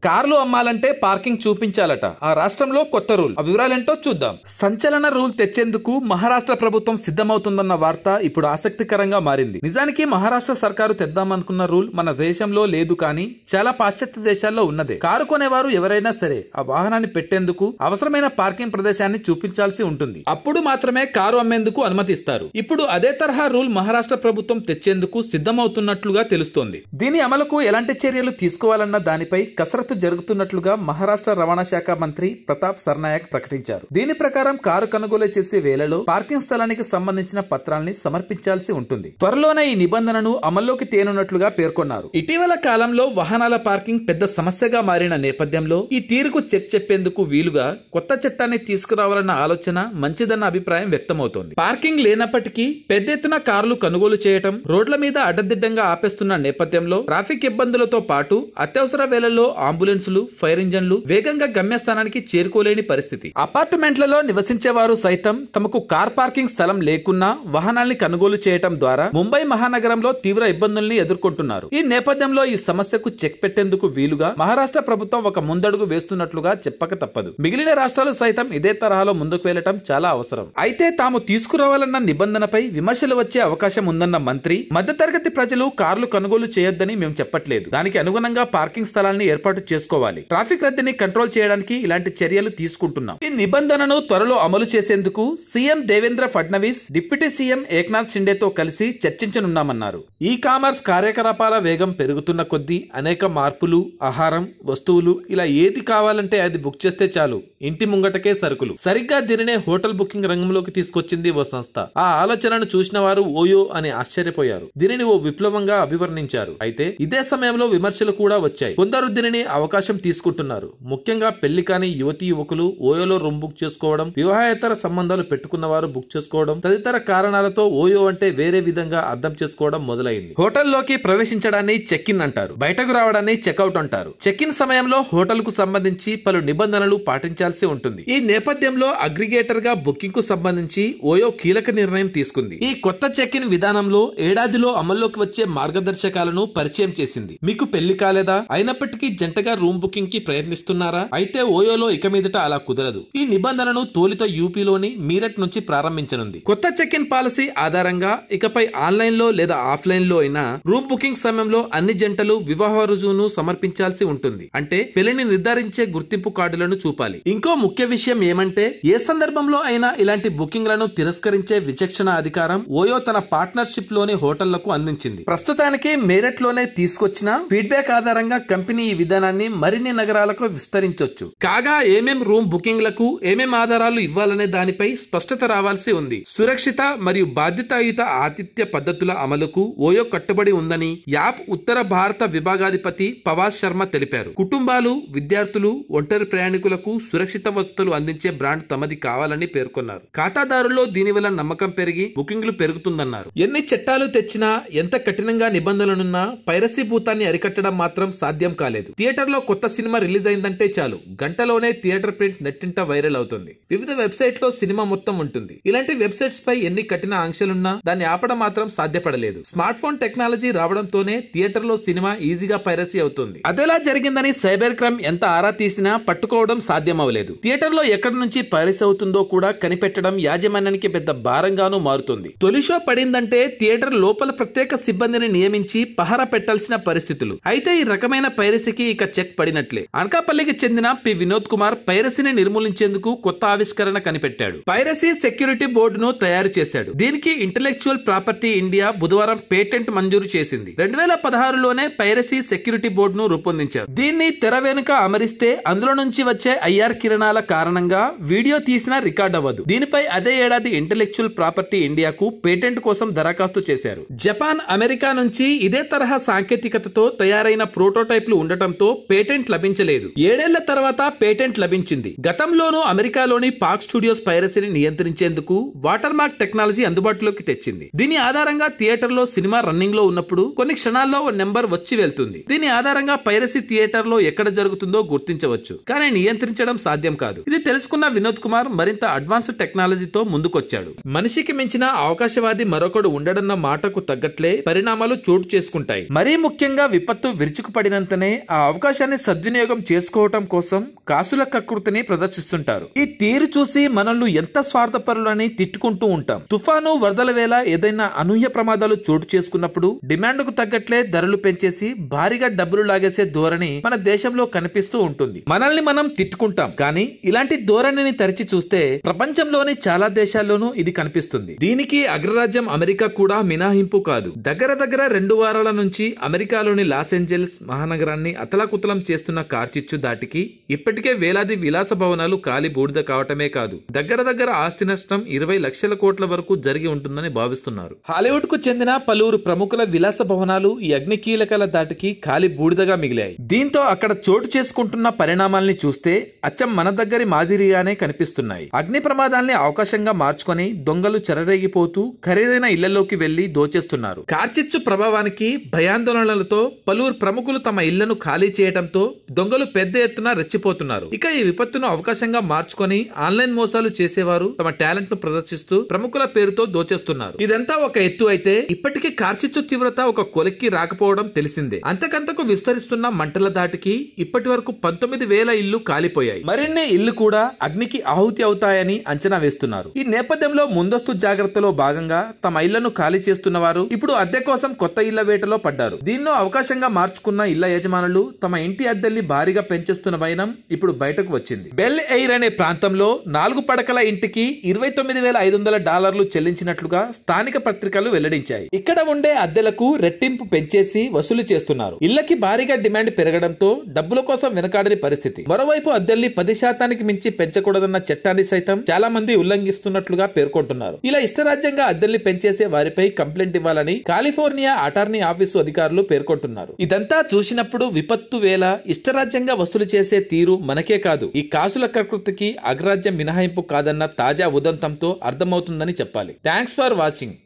కార్లు అమ్మాలంటే పార్కింగ్ చూపించాలట. ఆ రాష్ట్రంలో కొత్త రూల్. ఆ వివరాలేంటో చూద్దాం. సంచలన రూల్ తెచ్చేందుకు మహారాష్ట్ర ప్రభుత్వం సిద్ధమవుతుందన్న వార్త ఇప్పుడు ఆసక్తికరంగా మారింది. నిజానికి మహారాష్ట్ర సర్కారు తెద్దామనుకున్న రూల్ మన దేశంలో లేదు, కానీ చాలా పాశ్చాత్య దేశాల్లో ఉన్నదే. కారు కొనేవారు ఎవరైనా సరే ఆ వాహనాన్ని పెట్టేందుకు అవసరమైన పార్కింగ్ ప్రదేశాన్ని చూపించాల్సి ఉంటుంది. అప్పుడు మాత్రమే కారు అమ్మేందుకు అనుమతిస్తారు. ఇప్పుడు అదే తరహా రూల్ మహారాష్ట్ర ప్రభుత్వం తెచ్చేందుకు సిద్ధమవుతున్నట్లుగా తెలుస్తోంది. దీని అమలుకు ఎలాంటి చర్యలు తీసుకోవాలన్న దానిపై కసరత్తు జరుగుతున్నట్లుగా మహారాష్ట్ర రవాణా శాఖ మంత్రి ప్రతాప్ సర్నాయక్ ప్రకటించారు. దీని ప్రకారం కారు కొనుగోలు చేసే వేళలో పార్కింగ్ స్థలానికి సంబంధించిన పత్రాల్ని సమర్పించాల్సి ఉంటుంది. త్వరలోనే ఈ నిబంధనను అమల్లోకి తేనున్నట్లుగా పేర్కొన్నారు. ఇటీవల కాలంలో వాహనాల పార్కింగ్ పెద్ద సమస్యగా మారిన నేపథ్యంలో ఈ తీరుకు చెక్ చెప్పేందుకు వీలుగా కొత్త చట్టాన్ని తీసుకురావాలన్న ఆలోచన మంచిదన్న అభిప్రాయం వ్యక్తమవుతోంది. పార్కింగ్ లేనప్పటికీ పెద్ద ఎత్తున కార్లు కొనుగోలు చేయటం, రోడ్ల మీద అడ్డదిడ్డంగా ఆపేస్తున్న నేపథ్యంలో ట్రాఫిక్ ఇబ్బందులతో పాటు అత్యవసర వేళల్లో అంబులెన్సులు, ఫైర్ ఇంజన్లు వేగంగా గమ్యస్థానానికి చేరుకోలేని పరిస్థితి. అపార్ట్మెంట్లలో నివసించేవారు సైతం తమకు కార్ పార్కింగ్ స్థలం లేకున్నా వాహనాల్ని కొనుగోలు చేయటం ద్వారా ముంబై మహానగరంలో తీవ్ర ఇబ్బందుల్ని ఎదుర్కొంటున్నారు. ఈ నేపథ్యంలో ఈ సమస్యకు చెక్ పెట్టేందుకు వీలుగా మహారాష్ట్ర ప్రభుత్వం ఒక ముందడుగు వేస్తున్నట్లుగా చెప్పక తప్పదు. మిగిలిన రాష్ట్రాలు సైతం ఇదే తరహాలో ముందుకు వెళ్లటం చాలా అవసరం. అయితే తాము తీసుకురావాలన్న నిబంధనపై విమర్శలు వచ్చే అవకాశం ఉందన్న మంత్రి, మధ్యతరగతి ప్రజలు కార్లు కొనుగోలు చేయొద్దని మేము చెప్పట్లేదు. దానికి అనుగుణంగా పార్కింగ్ స్థలాన్ని ఏర్పాటు చేసుకోవాలి. ట్రాఫిక్ రద్దీని కంట్రోల్ చేయడానికి ఇలాంటి చర్యలు తీసుకుంటున్నాం. ఈ నిబంధనను త్వరలో అమలు చేసేందుకు CM Devendra Fadnavis deputy CM Eknath షిండేతో కలిసి చర్చించనున్నామన్నారు. ఈ కామర్స్ కార్యకలాపాల వేగం పెరుగుతున్న కొద్దీ అనేక మార్పులు, ఆహారం, వస్తువులు ఇలా ఏది కావాలంటే అది బుక్ చేస్తే చాలు, ఇంటి ముంగటకే సరుకులు. సరిగ్గా దీనినే హోటల్ బుకింగ్ రంగంలోకి తీసుకొచ్చింది ఓ సంస్థ. ఆ ఆలోచనను చూసిన వారు ఓయో అని ఆశ్చర్యపోయారు. దీనిని ఓ విప్లవంగా అభివర్ణించారు. అయితే ఇదే సమయంలో విమర్శలు కూడా వచ్చాయి. కొందరు దీనిని అవకాశం తీసుకుంటున్నారు. ముఖ్యంగా పెళ్లి కాని యువతీ యువకులు ఓయోలో రూమ్ బుక్ చేసుకోవడం, వివాహేతర సంబంధాలు పెట్టుకున్న వారు బుక్ చేసుకోవడం తదితర కారణాలతో ఓయో అంటే వేరే విధంగా అర్థం చేసుకోవడం మొదలైంది. హోటల్లోకి ప్రవేశించడాన్ని చెక్ ఇన్ అంటారు, బయటకు రావడాన్ని చెక్అవుట్ అంటారు. చెక్ ఇన్ సమయంలో హోటల్ కు సంబంధించి పలు నిబంధనలు పాటించాల్సి ఉంటుంది. ఈ నేపథ్యంలో అగ్రిగేటర్ గా బుకింగ్ కు సంబంధించి ఓయో కీలక నిర్ణయం తీసుకుంది. ఈ కొత్త చెక్ ఇన్ విధానంలో ఏడాదిలో అమల్లోకి వచ్చే మార్గదర్శకాలను పరిచయం చేసింది. మీకు పెళ్లి కాలేదా, అయినప్పటికీ జంటగా రూమ్ బుకింగ్ కి ప్రయత్నిస్తున్నారా, అయితే ఓయోలో ఇక మీదట అలా కుదరదు. ఈ నిబంధనను తొలుత యూపీలోని మీరట్ నుంచి ప్రారంభించనుంది. కొత్త చెక్ ఇన్ పాలసీ ఆధారంగా ఇకపై ఆన్లైన్ లో లేదా ఆఫ్లైన్ లో అయినా రూమ్ బుకింగ్ సమయంలో అన్ని జంటలు వివాహ రుజువును సమర్పించాల్సి ఉంటుంది. అంటే పెళ్లిని నిర్ధారించే గుర్తింపు కార్డులను చూపాలి. ఇంకో ముఖ్య విషయం ఏమంటే, ఏ సందర్భంలో అయినా ఇలాంటి బుకింగ్ లను తిరస్కరించే విచక్షణ అధికారం ఓయో తన పార్ట్నర్షిప్ లోని హోటళ్లకు అందించింది. ప్రస్తుతానికి మీరట్ లోనే తీసుకొచ్చిన ఫీడ్బ్యాక్ ఆధారంగా కంపెనీ ఈ విధానాన్ని మరిన్ని నగరాలకు విస్తరించొచ్చు. కాగా ఏమేం రూమ్ బుకింగ్లకు ఏమేం ఆధారాలు ఇవ్వాలనే దానిపై స్పష్టత రావాల్సి ఉంది. సురక్షిత మరియు బాధ్యతాయుత ఆతిథ్య పద్ధతుల అమలుకు ఓయో కట్టుబడి ఉందని యాప్ ఉత్తర భారత విభాగాధిపతి పవాజ్ శర్మ తెలిపారు. కుటుంబాలు, విద్యార్థులు, ఒంటరి ప్రయాణికులకు సురక్షిత వసతులు అందించే బ్రాండ్ తమది కావాలని పేర్కొన్నారు. ఖాతాదారుల్లో దీనివల్ల నమ్మకం పెరిగి బుకింగ్లు పెరుగుతుందన్నారు. ఎన్ని చట్టాలు తెచ్చినా, ఎంత కఠినంగా నిబంధనలున్నా పైరసీ భూతాన్ని అరికట్టడం మాత్రం సాధ్యం కాలేదు. థియేటర్ లో కొత్త సినిమా రిలీజ్ అయిందంటే చాలు, గంటలోనే థియేటర్ ప్రింట్ నెట్టింట వైరల్ అవుతుంది. వివిధ వెబ్సైట్ లో సినిమా మొత్తం ఉంటుంది. ఇలాంటి వెబ్సైట్స్ పై ఎన్ని కఠిన ఆంక్షలున్నా దాన్ని ఆపడం మాత్రం సాధ్యపడలేదు. స్మార్ట్ ఫోన్ టెక్నాలజీ రావడంతోనే థియేటర్ లో సినిమా ఈజీగా పైరసీ అవుతుంది. అదెలా జరిగిందని సైబర్ క్రైమ్ ఎంత ఆరా తీసినా పట్టుకోవడం సాధ్యం అవ్వలేదు. థియేటర్ లో ఎక్కడి నుంచి పైరసీ అవుతుందో కూడా కనిపెట్టడం యాజమాన్యానికి పెద్ద భారంగానూ మారుతుంది. తొలి షో పడిందంటే థియేటర్ లోపల ప్రత్యేక సిబ్బందిని నియమించి పహరా పెట్టాల్సిన పరిస్థితులు. అయితే ఈ రకమైన పైరసీకి ఇక చెక్ పడినట్లే. అనకాపల్లికి చెందిన పి వినోద్ కుమార్ పైరసీని నిర్మూలించేందుకు కొత్త ఆవిష్కరణ కనిపెట్టాడు. పైరసీ సెక్యూరిటీ బోర్డును తయారు చేశాడు. దీనికి ఇంటెలెక్చువల్ ప్రాపర్టీ ఇండియా బుధవారం పేటెంట్ మంజూరు చేసింది. 2016లోనే పైరసీ సెక్యూరిటీ బోర్డును రూపొందించారు. దీన్ని తెర వెనుక అమరిస్తే అందులో నుంచి వచ్చే ఐఆర్ కిరణాల కారణంగా వీడియో తీసినా రికార్డ్ అవ్వదు. దీనిపై అదే ఏడాది ఇంటెలెక్చువల్ ప్రాపర్టీ ఇండియాకు పేటెంట్ కోసం దరఖాస్తు చేశారు. జపాన్, అమెరికా నుంచి ఇదే తరహా సాంకేతికతతో తయారైన ప్రోటోటైప్లు ఉండటంతో పేటెంట్ లభించలేదు. 7 ఏళ్ల తర్వాత పేటెంట్ లభించింది. గతంలోనూ అమెరికాలోని పాక్ స్టూడియోస్ పైరసీని నియంత్రించేందుకు వాటర్ మార్క్ టెక్నాలజీ అందుబాటులోకి తెచ్చింది. దీని ఆధారంగా థియేటర్ లో సినిమా రన్నింగ్ లో ఉన్నప్పుడు కొన్ని క్షణాల్లో ఓ నెంబర్ వచ్చి వెళ్తుంది. దీని ఆధారంగా పైరసీ థియేటర్ లో ఎక్కడ జరుగుతుందో గుర్తించవచ్చు, కానీ నియంత్రించడం సాధ్యం కాదు. ఇది తెలుసుకున్న వినోద్ కుమార్ మరింత అడ్వాన్స్డ్ టెక్నాలజీతో ముందుకొచ్చాడు. మనిషికి మించిన అవకాశవాది మరొకడు ఉండడన్న మాటకు తగ్గట్లే పరిణామాలు చోటు చేసుకుంటాయి. మరీ ముఖ్యంగా విపత్తు విరుచుకుపడినంతనే ఆ అవకాశం అవకాశాన్ని సద్వినియోగం చేసుకోవటం కోసం కాసుల కకృతిని ప్రదర్శిస్తుంటారు. ఈ తీరు చూసి మనల్ని ఎంత స్వార్థపరులని తిట్టుకుంటూ ఉంటాం. తుఫాను, వరదల వేళ ఏదైనా అనూహ్య ప్రమాదాలు చోటు చేసుకున్నప్పుడు డిమాండ్ కు తగ్గట్లే ధరలు పెంచేసి భారీగా డబ్బులు లాగేసే ధోరణి మన దేశంలో కనిపిస్తూ ఉంటుంది. మనల్ని మనం తిట్టుకుంటాం, కానీ ఇలాంటి ధోరణిని తరిచి చూస్తే ప్రపంచంలోని చాలా దేశాల్లోనూ ఇది కనిపిస్తుంది. దీనికి అగ్రరాజ్యం అమెరికా కూడా మినహాయింపు కాదు. దగ్గర 2 వారాల నుంచి అమెరికాలోని లాస్ ఏంజెల్స్ మహానగరాన్ని అతలాకుతలం చేస్తున్న కార్చిచ్చు దాటికి ఇప్పటికే వేలాది విలాస భవనాలు కాలి బూడిద కావటమే కాదు, దగ్గర ఆస్తి నష్టం 20 లక్షల కోట్ల వరకు జరిగి ఉంటుందని భావిస్తున్నారు. హాలీవుడ్ కు చెందిన పలువురు ప్రముఖుల విలాస భవనాలు ఈ అగ్ని కీలకాల దాటికి కాలి బూడిదగా మిగిలాయి. దీంతో అక్కడ చోటు చేసుకుంటున్న పరిణామాల్ని చూస్తే అచ్చం మన దగ్గరి మాదిరిగానే కనిపిస్తున్నాయి. అగ్ని ప్రమాదాల్ని అవకాశంగా మార్చుకొని దొంగలు చెలరేగిపోతూ ఖరీదైన ఇళ్లలోకి వెళ్లి దోచేస్తున్నారు. కార్చిచ్చు ప్రభావానికి భయాందోళనలతో పలువురు ప్రముఖులు తమ ఇళ్లను ఖాళీ చేయడంతో దొంగలు పెద్ద ఎత్తున రెచ్చిపోతున్నారు. ఇక ఈ విపత్తును అవకాశంగా మార్చుకొని ఆన్లైన్ మోసాలు చేసేవారు తమ టాలెంట్ ను ప్రదర్శిస్తూ ప్రముఖుల పేరుతో దోచేస్తున్నారు. ఇదంతా ఒక ఎత్తు అయితే ఇప్పటికీ కార్చిచ్చు తీవ్రత ఒక కొలిక్కి రాకపోవడం తెలిసిందే. అంతకంతకు విస్తరిస్తున్న మంటల దాటికి ఇప్పటి వరకు 19,000 ఇళ్లు కాలిపోయాయి. మరిన్ని ఇళ్లు కూడా అగ్నికి ఆహుతి అవుతాయని అంచనా వేస్తున్నారు. ఈ నేపథ్యంలో ముందస్తు జాగ్రత్తలో భాగంగా తమ ఇళ్లను ఖాళీ చేస్తున్న వారు ఇప్పుడు అద్దె కోసం కొత్త ఇళ్ల వేటలో పడ్డారు. దీన్నో అవకాశంగా మార్చుకున్న ఇళ్ల యజమానులు తమ ఇంటి అద్దెల్ని భారీగా పెంచేస్తున్న వైనం ఇప్పుడు బయటకు వచ్చింది. బెల్ ఎయిర్ అనే ప్రాంతంలో 4 పడకల ఇంటికి $29,500 చెల్లించినట్లుగా స్థానిక పత్రికలు వెల్లడించాయి. ఇక్కడ ఉండే అద్దెలకు రెట్టింపు పెంచేసి వసూలు చేస్తున్నారు. ఇళ్లకి భారీగా డిమాండ్ పెరగడంతో డబ్బుల కోసం వెనకాడని పరిస్థితి. మరోవైపు అద్దెల్ని 10% మించి పెంచకూడదన్న చట్టాన్ని సైతం చాలా మంది ఉల్లంఘిస్తున్నట్లుగా పేర్కొంటున్నారు. ఇలా ఇష్టరాజ్యంగా అద్దెల్ని పెంచేసే వారిపై కంప్లైంట్ ఇవ్వాలని కాలిఫోర్నియా అటార్నీ ఆఫీసు అధికారులు పేర్కొంటున్నారు. ఇదంతా చూసినప్పుడు విపత్తు వేళ ఇష్టరాజ్యంగా వసూలు చేసే తీరు మనకే కాదు, ఈ కాసుల కకృతికి అగ్రరాజ్యం మినహాయింపు కాదన్న తాజా ఉదంతంతో అర్థమవుతుందని చెప్పాలి. Thanks for watching.